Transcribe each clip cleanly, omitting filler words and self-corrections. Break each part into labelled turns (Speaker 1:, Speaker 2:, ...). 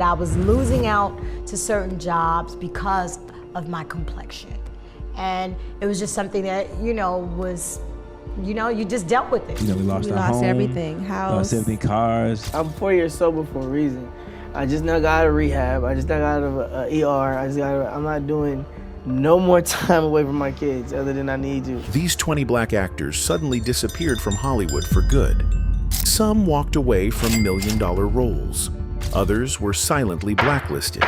Speaker 1: I was losing out to certain jobs because of my complexion. And it was just something that, was, you just dealt with it.
Speaker 2: We lost our home,
Speaker 3: everything, house.
Speaker 2: lost everything, cars.
Speaker 4: I'm 4 years sober for a reason. I just now got out of rehab. I just now got out of ER. I'm not doing no more time away from my kids other than I need to.
Speaker 5: These 20 black actors suddenly disappeared from Hollywood for good. Some walked away from million-dollar roles. Others were silently blacklisted.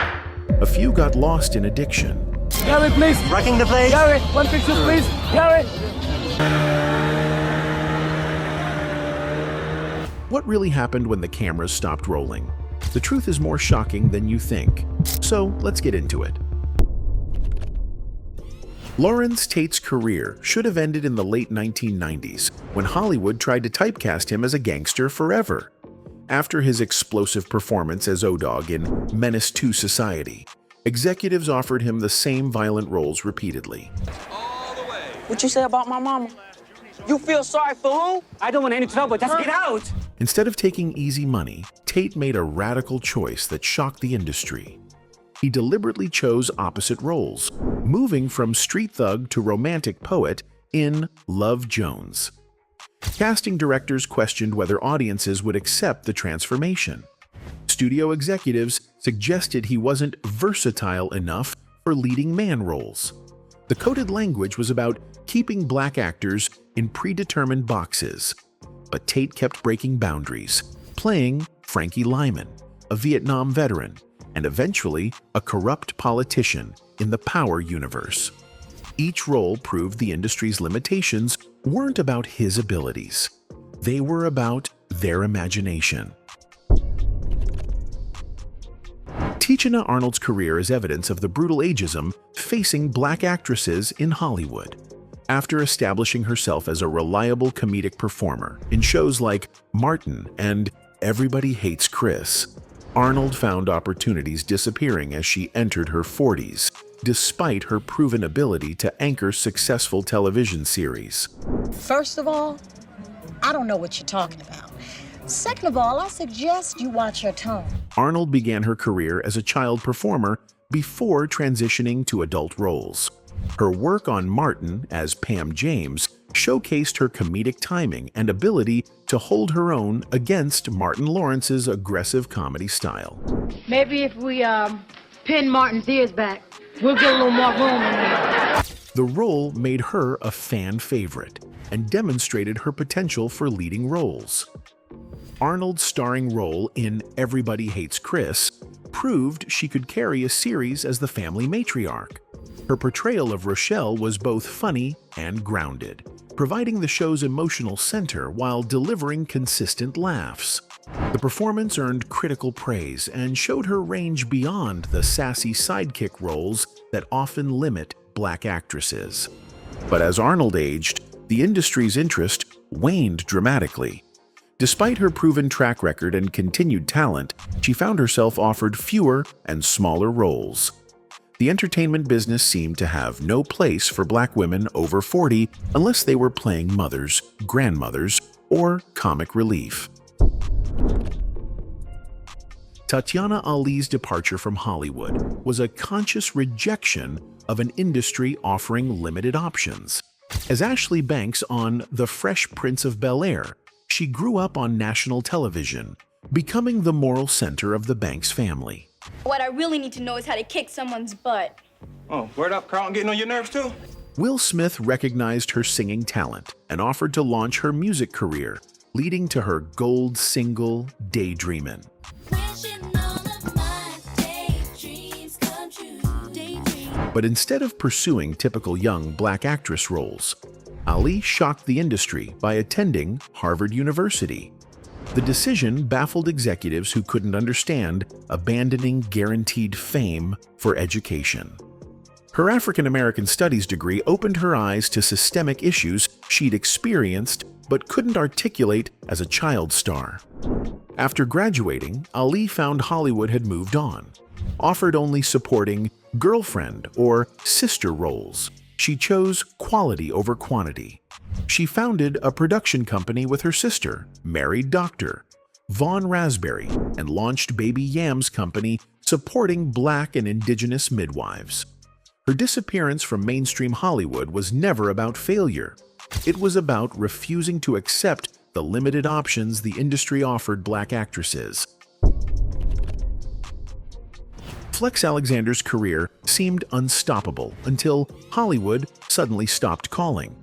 Speaker 5: A few got lost in addiction.
Speaker 6: Garrett, please. Wrecking the place. Garrett, one picture, please. Garrett.
Speaker 5: What really happened when the cameras stopped rolling? The truth is more shocking than you think. So let's get into it. Larenz Tate's career should have ended in the late 1990s when Hollywood tried to typecast him as a gangster forever. After his explosive performance as O-Dog in Menace to Society, executives offered him the same violent roles repeatedly.
Speaker 7: What you say about my mama? You feel sorry for who?
Speaker 6: I don't want any trouble. Just get out.
Speaker 5: Instead of taking easy money, Tate made a radical choice that shocked the industry. He deliberately chose opposite roles, moving from street thug to romantic poet in Love Jones. Casting directors questioned whether audiences would accept the transformation. Studio executives suggested he wasn't versatile enough for leading man roles. The coded language was about keeping black actors in predetermined boxes. But Tate kept breaking boundaries, playing Frankie Lyman, a Vietnam veteran, and eventually a corrupt politician in the Power universe. Each role proved the industry's limitations weren't about his abilities. They were about their imagination. Tichina Arnold's career is evidence of the brutal ageism facing black actresses in Hollywood. After establishing herself as a reliable comedic performer in shows like Martin and Everybody Hates Chris, Arnold found opportunities disappearing as she entered her 40s, despite her proven ability to anchor successful television series.
Speaker 8: First of all, I don't know what you're talking about. Second of all, I suggest you watch your tone.
Speaker 5: Arnold began her career as a child performer before transitioning to adult roles. Her work on Martin as Pam James showcased her comedic timing and ability to hold her own against Martin Lawrence's aggressive comedy style.
Speaker 9: Maybe if we pin Martin's ears back, we'll get a little more room in here.
Speaker 5: The role made her a fan favorite and demonstrated her potential for leading roles. Arnold's starring role in Everybody Hates Chris proved she could carry a series as the family matriarch. Her portrayal of Rochelle was both funny and grounded, providing the show's emotional center while delivering consistent laughs. The performance earned critical praise and showed her range beyond the sassy sidekick roles that often limit black actresses. But as Arnold aged, the industry's interest waned dramatically. Despite her proven track record and continued talent, she found herself offered fewer and smaller roles. The entertainment business seemed to have no place for black women over 40 unless they were playing mothers, grandmothers, or comic relief. Tatyana Ali's departure from Hollywood was a conscious rejection of an industry offering limited options. As Ashley Banks on The Fresh Prince of Bel-Air, she grew up on national television, becoming the moral center of the Banks family.
Speaker 10: What I really need to know is how to kick someone's butt.
Speaker 11: Oh, word up, Carlton getting on your nerves too?
Speaker 5: Will Smith recognized her singing talent and offered to launch her music career, leading to her gold single, Daydreamin'. But instead of pursuing typical young black actress roles, Ali shocked the industry by attending Harvard University. The decision baffled executives who couldn't understand abandoning guaranteed fame for education. Her African American Studies degree opened her eyes to systemic issues she'd experienced but couldn't articulate as a child star. After graduating, Ali found Hollywood had moved on. Offered only supporting girlfriend or sister roles, she chose quality over quantity. She founded a production company with her sister, Married Doctor, Vaughn Raspberry and launched Baby Yam's company supporting Black and Indigenous midwives. Her disappearance from mainstream Hollywood was never about failure. It was about refusing to accept the limited options the industry offered Black actresses. Flex Alexander's career seemed unstoppable until Hollywood suddenly stopped calling.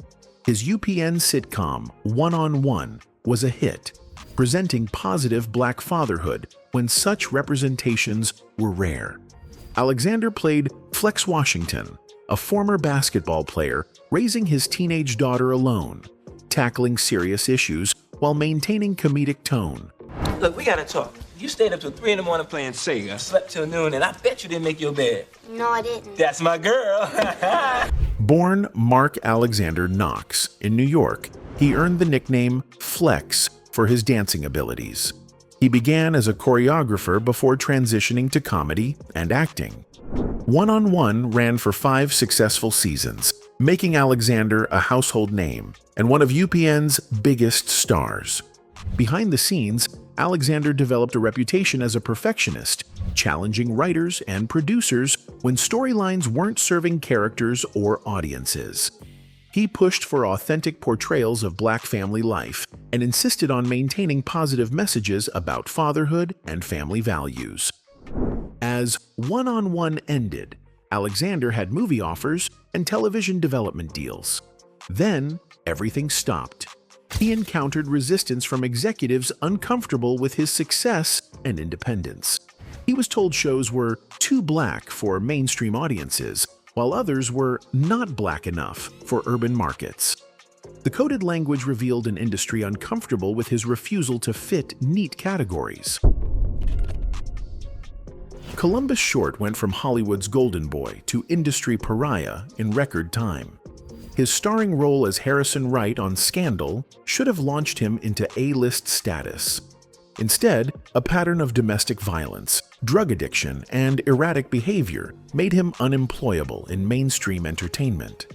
Speaker 5: His UPN sitcom, One on One, was a hit, presenting positive Black fatherhood when such representations were rare. Alexander played Flex Washington, a former basketball player raising his teenage daughter alone, tackling serious issues while maintaining comedic tone.
Speaker 7: Look, we gotta talk. You stayed up till 3 in the morning playing Sega, slept till noon, and I bet you didn't make your bed.
Speaker 10: No, I didn't.
Speaker 7: That's my girl.
Speaker 5: Born Mark Alexander Knox in New York, he earned the nickname Flex for his dancing abilities. He began as a choreographer before transitioning to comedy and acting. One on One ran for 5 successful seasons, making Alexander a household name and one of UPN's biggest stars. Behind the scenes, Alexander developed a reputation as a perfectionist, challenging writers and producers when storylines weren't serving characters or audiences. He pushed for authentic portrayals of Black family life and insisted on maintaining positive messages about fatherhood and family values. As One on One ended, Alexander had movie offers and television development deals. Then, everything stopped. He encountered resistance from executives uncomfortable with his success and independence. He was told shows were too Black for mainstream audiences, while others were not Black enough for urban markets. The coded language revealed an industry uncomfortable with his refusal to fit neat categories. Columbus Short went from Hollywood's golden boy to industry pariah in record time. His starring role as Harrison Wright on Scandal should have launched him into A-list status. Instead, a pattern of domestic violence, drug addiction, and erratic behavior made him unemployable in mainstream entertainment.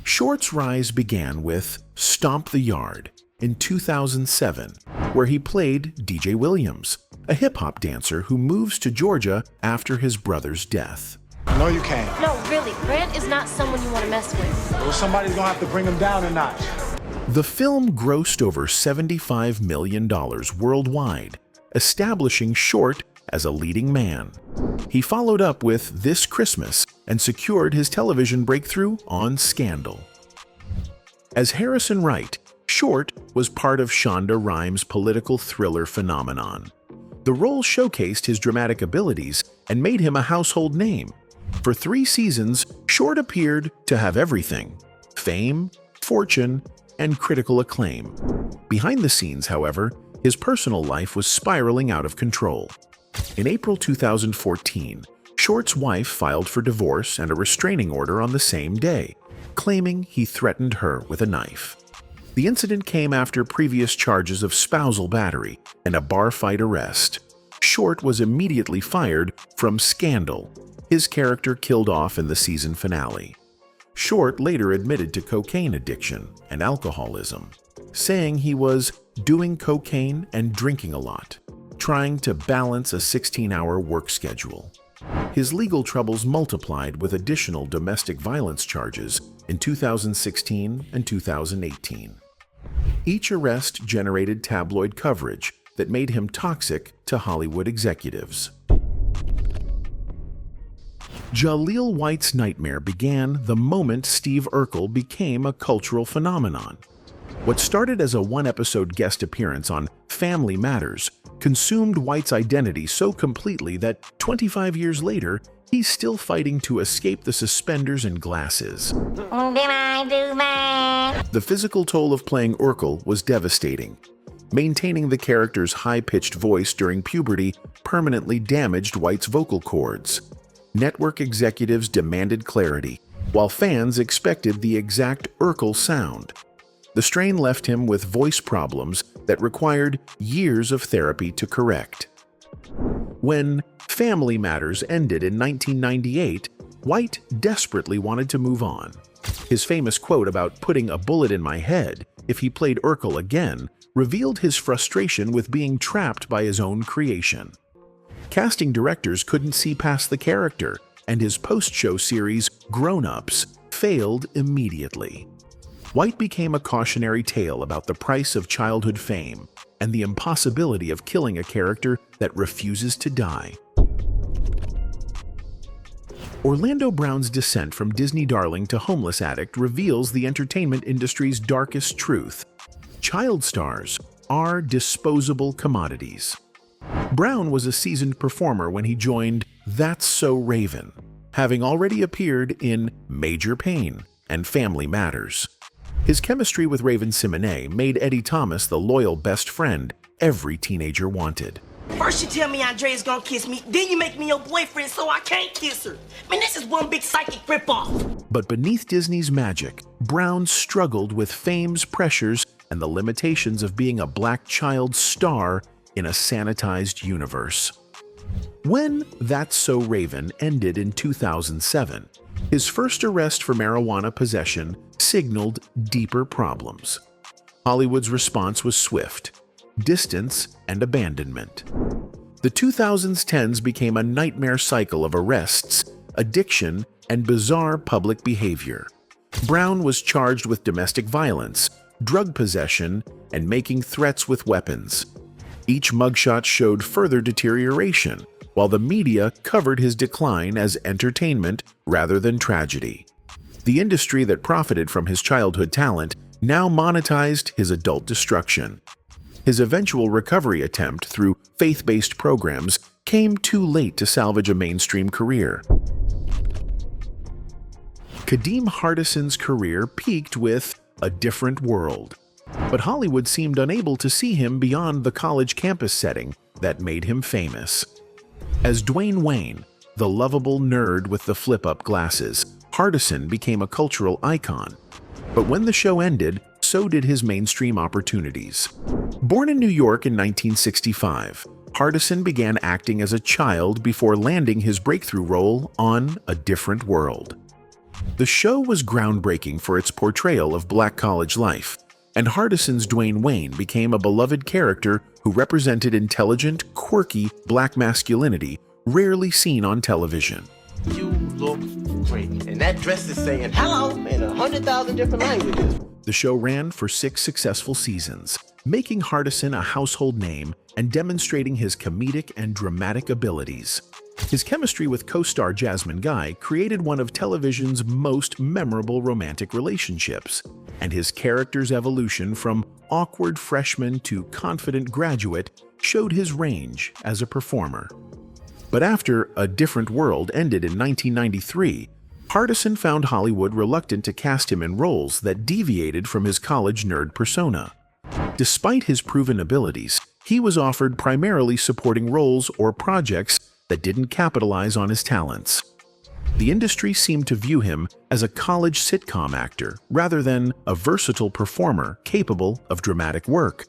Speaker 5: Short's rise began with Stomp the Yard in 2007, where he played DJ Williams, a hip-hop dancer who moves to Georgia after his brother's death.
Speaker 6: No, you can't.
Speaker 3: No, really, Grant is not someone you want to mess with.
Speaker 6: Well, somebody's gonna have to bring him down a notch.
Speaker 5: The film grossed over $75 million worldwide, establishing Short as a leading man. He followed up with This Christmas and secured his television breakthrough on Scandal. As Harrison Wright, Short was part of Shonda Rhimes' political thriller phenomenon. The role showcased his dramatic abilities and made him a household name. For 3 seasons, Short appeared to have everything: fame, fortune, and critical acclaim. Behind the scenes, however, his personal life was spiraling out of control. In April 2014, Short's wife filed for divorce and a restraining order on the same day, claiming he threatened her with a knife. The incident came after previous charges of spousal battery and a bar fight arrest. Short was immediately fired from Scandal, his character killed off in the season finale. Short later admitted to cocaine addiction and alcoholism, saying he was doing cocaine and drinking a lot, trying to balance a 16-hour work schedule. His legal troubles multiplied with additional domestic violence charges in 2016 and 2018. Each arrest generated tabloid coverage that made him toxic to Hollywood executives. Jaleel White's nightmare began the moment Steve Urkel became a cultural phenomenon. What started as a 1-episode guest appearance on Family Matters consumed White's identity so completely that 25 years later, he's still fighting to escape the suspenders and glasses.
Speaker 3: Did I do that?
Speaker 5: The physical toll of playing Urkel was devastating. Maintaining the character's high-pitched voice during puberty permanently damaged White's vocal cords. Network executives demanded clarity, while fans expected the exact Urkel sound. The strain left him with voice problems that required years of therapy to correct. When Family Matters ended in 1998, White desperately wanted to move on. His famous quote about putting a bullet in my head if he played Urkel again revealed his frustration with being trapped by his own creation. Casting directors couldn't see past the character, and his post-show series, Grown Ups, failed immediately. White became a cautionary tale about the price of childhood fame and the impossibility of killing a character that refuses to die. Orlando Brown's descent from Disney darling to homeless addict reveals the entertainment industry's darkest truth. Child stars are disposable commodities. Brown was a seasoned performer when he joined That's So Raven, having already appeared in Major Pain and Family Matters. His chemistry with Raven-Symoné made Eddie Thomas the loyal best friend every teenager wanted.
Speaker 12: First you tell me Andrea's gonna kiss me, then you make me your boyfriend so I can't kiss her. Man, this is one big psychic ripoff.
Speaker 5: But beneath Disney's magic, Brown struggled with fame's pressures and the limitations of being a black child star in a sanitized universe. When That's So Raven ended in 2007, his first arrest for marijuana possession signaled deeper problems. Hollywood's response was swift: distance and abandonment. The 2010s became a nightmare cycle of arrests, addiction, and bizarre public behavior. Brown was charged with domestic violence, drug possession, and making threats with weapons. Each mugshot showed further deterioration, while the media covered his decline as entertainment rather than tragedy. The industry that profited from his childhood talent now monetized his adult destruction. His eventual recovery attempt through faith-based programs came too late to salvage a mainstream career. Kadeem Hardison's career peaked with A Different World, but Hollywood seemed unable to see him beyond the college campus setting that made him famous. As Dwayne Wayne, the lovable nerd with the flip-up glasses, Hardison became a cultural icon. But when the show ended, so did his mainstream opportunities. Born in New York in 1965, Hardison began acting as a child before landing his breakthrough role on A Different World. The show was groundbreaking for its portrayal of black college life, and Hardison's Dwayne Wayne became a beloved character who represented intelligent, quirky black masculinity rarely seen on television.
Speaker 6: You look great. And that dress is saying hello in 100,000 different languages.
Speaker 5: The show ran for 6 successful seasons, making Hardison a household name and demonstrating his comedic and dramatic abilities. His chemistry with co-star Jasmine Guy created one of television's most memorable romantic relationships, and his character's evolution from awkward freshman to confident graduate showed his range as a performer. But after A Different World ended in 1993, Hardison found Hollywood reluctant to cast him in roles that deviated from his college nerd persona. Despite his proven abilities, he was offered primarily supporting roles or projects that didn't capitalize on his talents. The industry seemed to view him as a college sitcom actor rather than a versatile performer capable of dramatic work.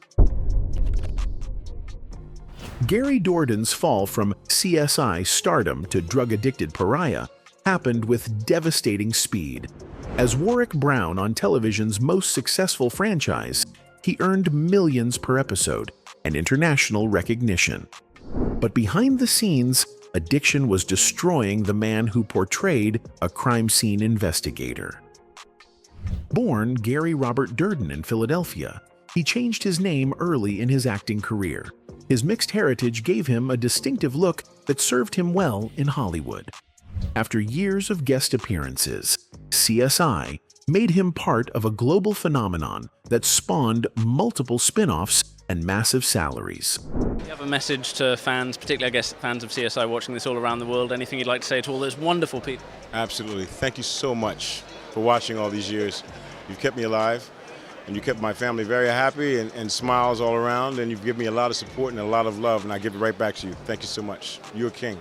Speaker 5: Gary Dourdan's fall from CSI stardom to drug-addicted pariah happened with devastating speed. As Warwick Brown on television's most successful franchise, he earned millions per episode and international recognition. But behind the scenes, addiction was destroying the man who portrayed a crime scene investigator. Born Gary Robert Dourdan in Philadelphia, he changed his name early in his acting career. His mixed heritage gave him a distinctive look that served him well in Hollywood. After years of guest appearances, CSI made him part of a global phenomenon that spawned multiple spin-offs and massive salaries.
Speaker 13: You have a message to fans, particularly, I guess, fans of CSI watching this all around the world. Anything you'd like to say to all those wonderful people?
Speaker 14: Absolutely. Thank you so much for watching all these years. You've kept me alive, and you kept my family very happy and smiles all around, and you've given me a lot of support and a lot of love, and I give it right back to you. Thank you so much. You're a king.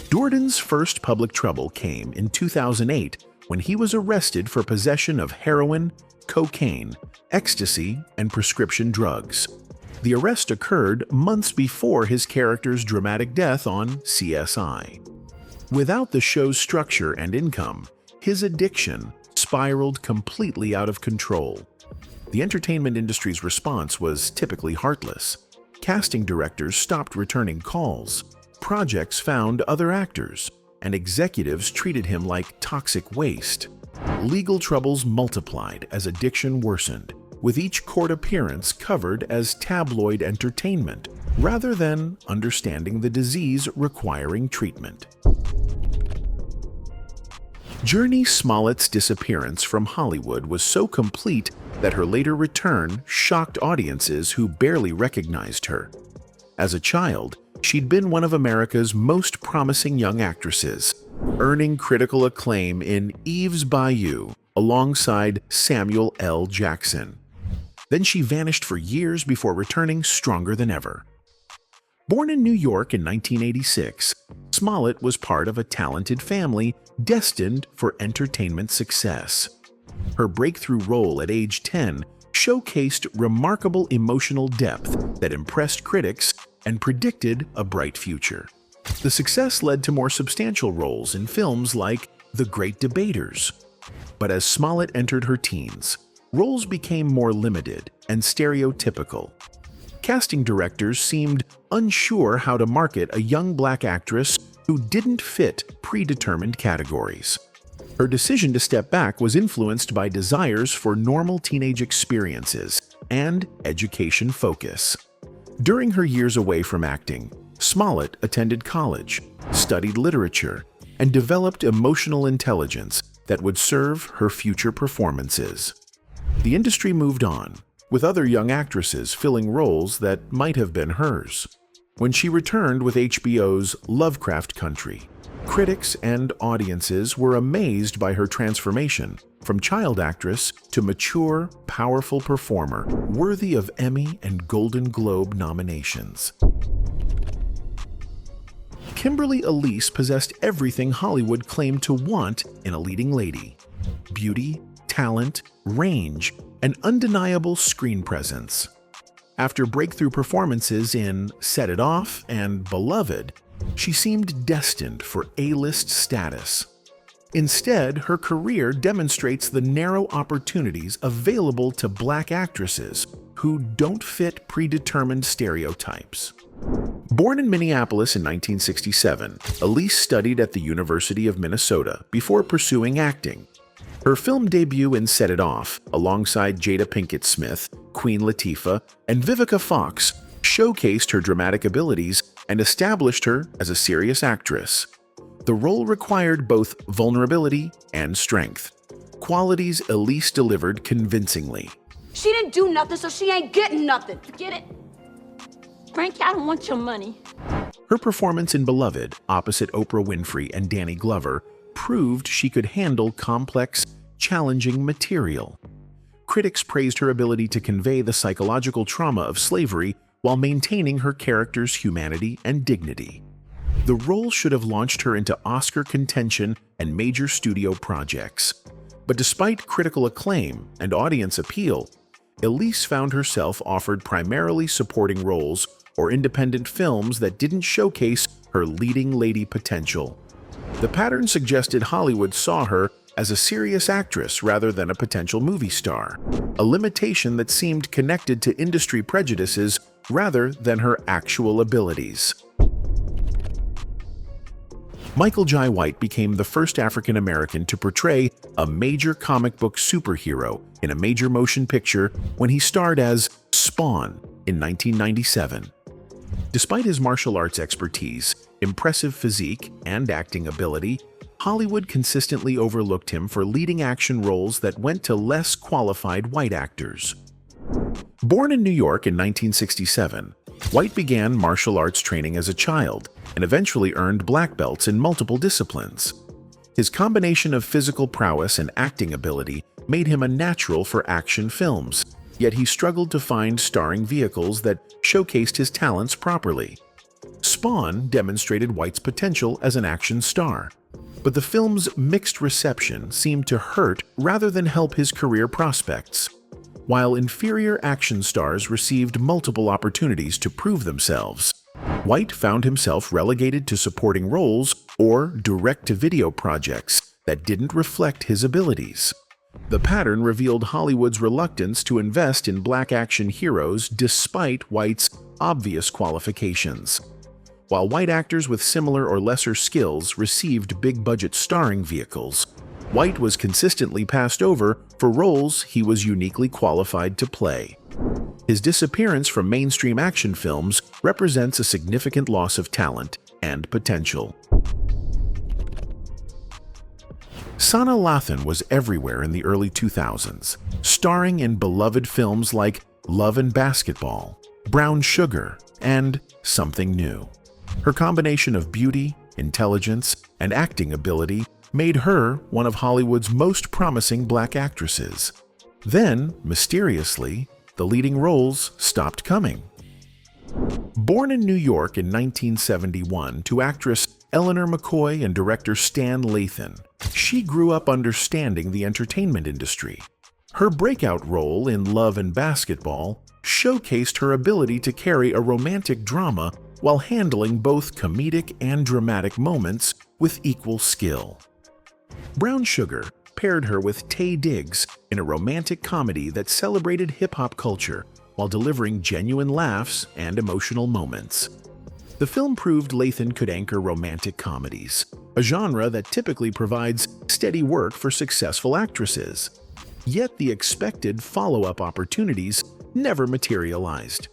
Speaker 5: Dourdan's first public trouble came in 2008 when he was arrested for possession of heroin, cocaine, ecstasy, and prescription drugs. The arrest occurred months before his character's dramatic death on CSI. Without the show's structure and income, his addiction spiraled completely out of control. The entertainment industry's response was typically heartless. Casting directors stopped returning calls, projects found other actors, and executives treated him like toxic waste. Legal troubles multiplied as addiction worsened, with each court appearance covered as tabloid entertainment, rather than understanding the disease requiring treatment. Jurnee Smollett's disappearance from Hollywood was so complete that her later return shocked audiences who barely recognized her. As a child, she'd been one of America's most promising young actresses, earning critical acclaim in Eve's Bayou alongside Samuel L. Jackson. Then she vanished for years before returning stronger than ever. Born in New York in 1986, Smollett was part of a talented family destined for entertainment success. Her breakthrough role at age 10 showcased remarkable emotional depth that impressed critics and predicted a bright future. The success led to more substantial roles in films like The Great Debaters. But as Smollett entered her teens, roles became more limited and stereotypical. Casting directors seemed unsure how to market a young black actress who didn't fit predetermined categories. Her decision to step back was influenced by desires for normal teenage experiences and education focus. During her years away from acting, Smollett attended college, studied literature, and developed emotional intelligence that would serve her future performances. The industry moved on, with other young actresses filling roles that might have been hers. When she returned with HBO's Lovecraft Country, critics and audiences were amazed by her transformation from child actress to mature, powerful performer worthy of Emmy and Golden Globe nominations. Kimberly Elise possessed everything Hollywood claimed to want in a leading lady: beauty, talent, range, and undeniable screen presence. After breakthrough performances in Set It Off and Beloved, she seemed destined for A-list status. Instead, her career demonstrates the narrow opportunities available to black actresses who don't fit predetermined stereotypes. Born in Minneapolis in 1967, Elise studied at the University of Minnesota before pursuing acting. Her film debut in Set It Off, alongside Jada Pinkett Smith, Queen Latifah, and Vivica Fox, showcased her dramatic abilities and established her as a serious actress. The role required both vulnerability and strength, qualities Elise delivered convincingly.
Speaker 9: She didn't do nothing, so she ain't getting nothing. Get it? Frankie, I don't want your money.
Speaker 5: Her performance in Beloved, opposite Oprah Winfrey and Danny Glover, proved she could handle complex, challenging material. Critics praised her ability to convey the psychological trauma of slavery while maintaining her character's humanity and dignity. The role should have launched her into Oscar contention and major studio projects. But despite critical acclaim and audience appeal, Elise found herself offered primarily supporting roles or independent films that didn't showcase her leading lady potential. The pattern suggested Hollywood saw her as a serious actress rather than a potential movie star, a limitation that seemed connected to industry prejudices rather than her actual abilities. Michael Jai White became the first African American to portray a major comic book superhero in a major motion picture when he starred as Spawn in 1997. Despite his martial arts expertise, impressive physique, and acting ability, Hollywood consistently overlooked him for leading action roles that went to less qualified white actors. Born in New York in 1967, White began martial arts training as a child and eventually earned black belts in multiple disciplines. His combination of physical prowess and acting ability made him a natural for action films, yet he struggled to find starring vehicles that showcased his talents properly. Spawn demonstrated White's potential as an action star, but the film's mixed reception seemed to hurt rather than help his career prospects. While inferior action stars received multiple opportunities to prove themselves, White found himself relegated to supporting roles or direct-to-video projects that didn't reflect his abilities. The pattern revealed Hollywood's reluctance to invest in black action heroes despite White's obvious qualifications. While white actors with similar or lesser skills received big-budget starring vehicles, White was consistently passed over for roles he was uniquely qualified to play. His disappearance from mainstream action films represents a significant loss of talent and potential. Sanaa Lathan was everywhere in the early 2000s, starring in beloved films like Love and Basketball, Brown Sugar, and Something New. Her combination of beauty, intelligence, and acting ability made her one of Hollywood's most promising black actresses. Then, mysteriously, the leading roles stopped coming. Born in New York in 1971 to actress Eleanor McCoy and director Stan Lathan, she grew up understanding the entertainment industry. Her breakout role in Love and Basketball showcased her ability to carry a romantic drama while handling both comedic and dramatic moments with equal skill. Brown Sugar paired her with Taye Diggs in a romantic comedy that celebrated hip-hop culture while delivering genuine laughs and emotional moments. The film proved Lathan could anchor romantic comedies, a genre that typically provides steady work for successful actresses. Yet the expected follow-up opportunities never materialized.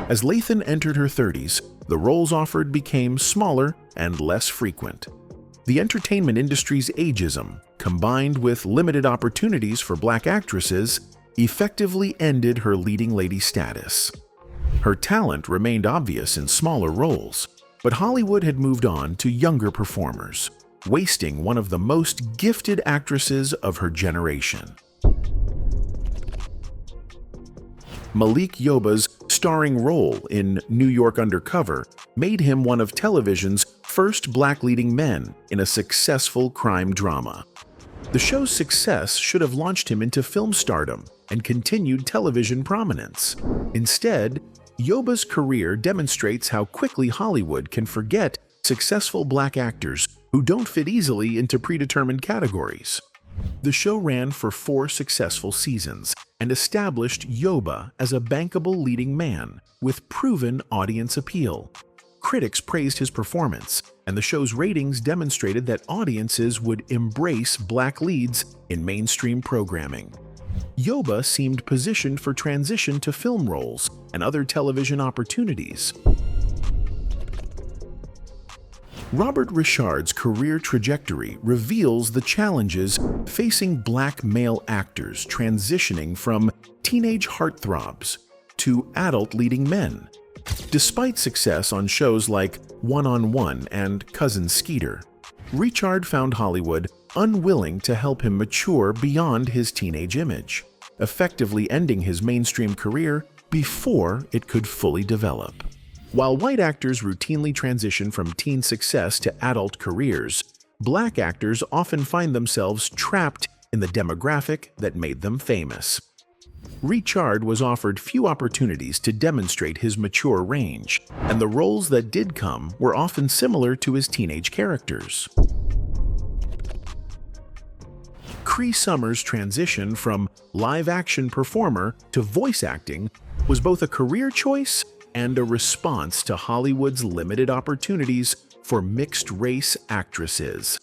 Speaker 5: As Lathan entered her 30s, the roles offered became smaller and less frequent. The entertainment industry's ageism, combined with limited opportunities for black actresses, effectively ended her leading lady status. Her talent remained obvious in smaller roles, but Hollywood had moved on to younger performers, wasting one of the most gifted actresses of her generation. Malik Yoba's starring role in New York Undercover made him one of television's first black leading men in a successful crime drama. The show's success should have launched him into film stardom and continued television prominence. Instead, Yoba's career demonstrates how quickly Hollywood can forget successful black actors who don't fit easily into predetermined categories. The show ran for 4 successful seasons and established Yoba as a bankable leading man with proven audience appeal. Critics praised his performance, and the show's ratings demonstrated that audiences would embrace black leads in mainstream programming. Yoba seemed positioned for transition to film roles and other television opportunities. Robert Ri'chard's career trajectory reveals the challenges facing black male actors transitioning from teenage heartthrobs to adult leading men. Despite success on shows like One-on-One and Cousin Skeeter, Ri'chard found Hollywood unwilling to help him mature beyond his teenage image, effectively ending his mainstream career before it could fully develop. While white actors routinely transition from teen success to adult careers, black actors often find themselves trapped in the demographic that made them famous. Ri'chard was offered few opportunities to demonstrate his mature range, and the roles that did come were often similar to his teenage characters. Cree Summer's transition from live-action performer to voice acting was both a career choice and a response to Hollywood's limited opportunities for mixed-race actresses.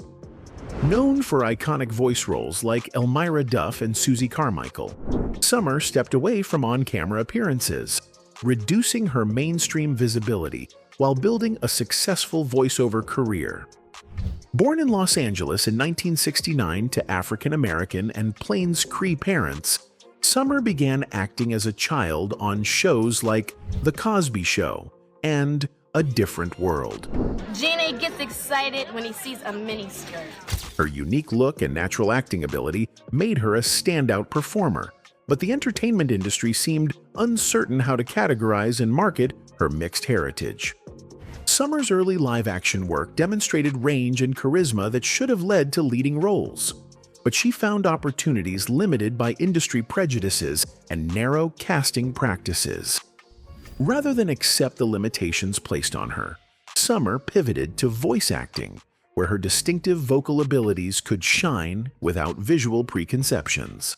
Speaker 5: Known for iconic voice roles like Elmira Duff and Susie Carmichael, Summer stepped away from on-camera appearances, reducing her mainstream visibility while building a successful voiceover career. Born in Los Angeles in 1969 to African-American and Plains Cree parents, Summer began acting as a child on shows like The Cosby Show and A Different World.
Speaker 3: Jurnee gets excited when he sees a miniskirt.
Speaker 5: Her unique look and natural acting ability made her a standout performer, but the entertainment industry seemed uncertain how to categorize and market her mixed heritage. Summer's early live-action work demonstrated range and charisma that should have led to leading roles, but she found opportunities limited by industry prejudices and narrow casting practices. Rather than accept the limitations placed on her, Summer pivoted to voice acting, where her distinctive vocal abilities could shine without visual preconceptions.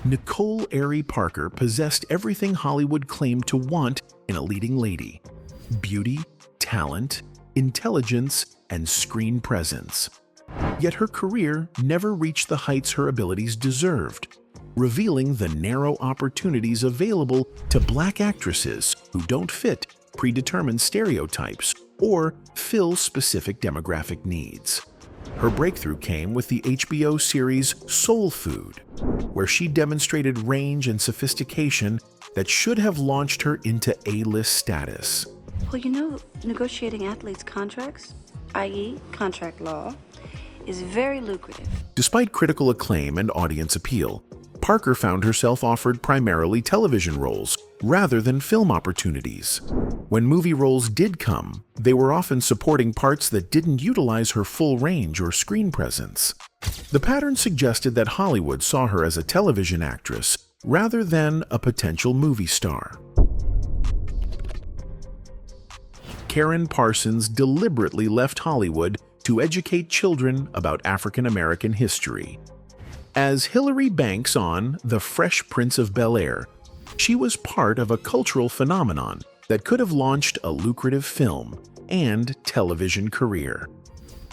Speaker 5: Nicole Ari Parker possessed everything Hollywood claimed to want in a leading lady: beauty, talent, intelligence, and screen presence. Yet her career never reached the heights her abilities deserved, revealing the narrow opportunities available to Black actresses who don't fit predetermined stereotypes or fill specific demographic needs. Her breakthrough came with the HBO series Soul Food, where she demonstrated range and sophistication that should have launched her into A-list status.
Speaker 15: Well, you know, negotiating athletes' contracts, i.e. contract law, is very lucrative.
Speaker 5: Despite critical acclaim and audience appeal, Parker found herself offered primarily television roles rather than film opportunities. When movie roles did come, they were often supporting parts that didn't utilize her full range or screen presence. The pattern suggested that Hollywood saw her as a television actress rather than a potential movie star. Karyn Parsons deliberately left Hollywood to educate children about African American history. As Hilary Banks on The Fresh Prince of Bel-Air, she was part of a cultural phenomenon that could have launched a lucrative film and television career.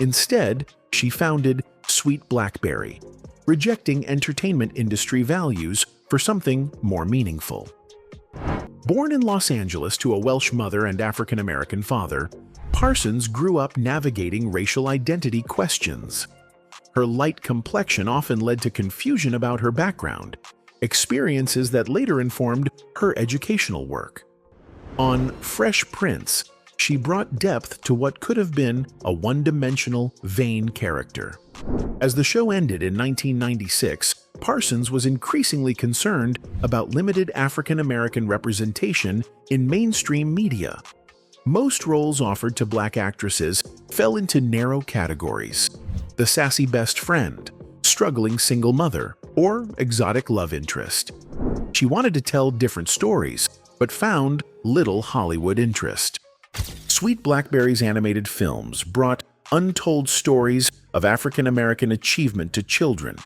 Speaker 5: Instead, she founded Sweet Blackberry, rejecting entertainment industry values for something more meaningful. Born in Los Angeles to a Welsh mother and African American father, Parsons grew up navigating racial identity questions. Her light complexion often led to confusion about her background, experiences that later informed her educational work. On Fresh Prince, she brought depth to what could have been a one-dimensional, vain character. As the show ended in 1996, Parsons was increasingly concerned about limited African American representation in mainstream media. Most roles offered to Black actresses fell into narrow categories: the sassy best friend, struggling single mother, or exotic love interest. She wanted to tell different stories, but found little Hollywood interest. Sweet Blackberry's animated films brought untold stories of African American achievement to children,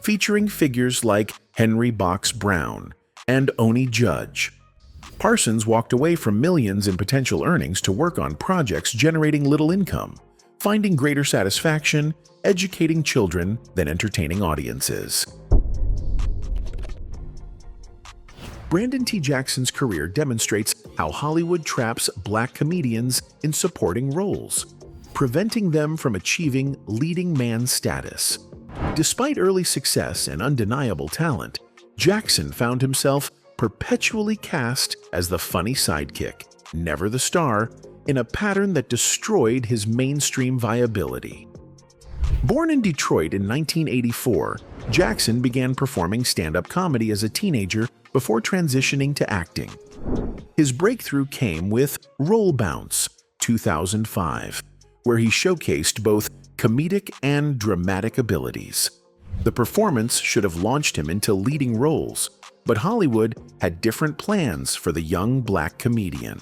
Speaker 5: featuring figures like Henry Box Brown and Oni Judge. Parsons walked away from millions in potential earnings to work on projects generating little income, finding greater satisfaction educating children than entertaining audiences. Brandon T. Jackson's career demonstrates how Hollywood traps Black comedians in supporting roles, preventing them from achieving leading man status. Despite early success and undeniable talent, Jackson found himself perpetually cast as the funny sidekick, never the star, in a pattern that destroyed his mainstream viability. Born in Detroit in 1984, Jackson began performing stand-up comedy as a teenager before transitioning to acting. His breakthrough came with Roll Bounce, 2005, where he showcased both comedic and dramatic abilities. The performance should have launched him into leading roles, but Hollywood had different plans for the young Black comedian.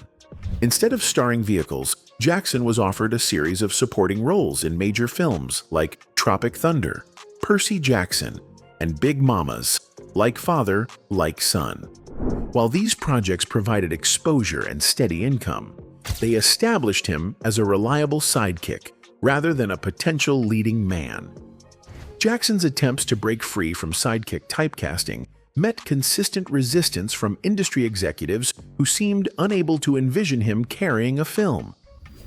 Speaker 5: Instead of starring vehicles, Jackson was offered a series of supporting roles in major films like Tropic Thunder, Percy Jackson, and Big Mamas, Like Father, Like Son. While these projects provided exposure and steady income, they established him as a reliable sidekick rather than a potential leading man. Jackson's attempts to break free from sidekick typecasting met consistent resistance from industry executives who seemed unable to envision him carrying a film.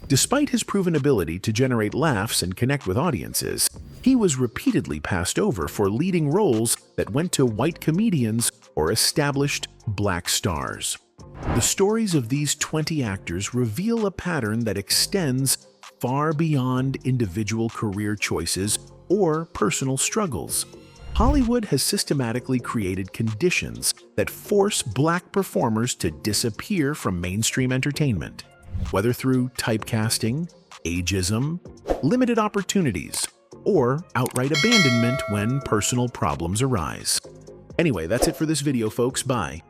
Speaker 5: Despite his proven ability to generate laughs and connect with audiences, he was repeatedly passed over for leading roles that went to white comedians or established Black stars. The stories of these 20 actors reveal a pattern that extends far beyond individual career choices or personal struggles. Hollywood has systematically created conditions that force Black performers to disappear from mainstream entertainment, whether through typecasting, ageism, limited opportunities, or outright abandonment when personal problems arise. Anyway, that's it for this video, folks. Bye.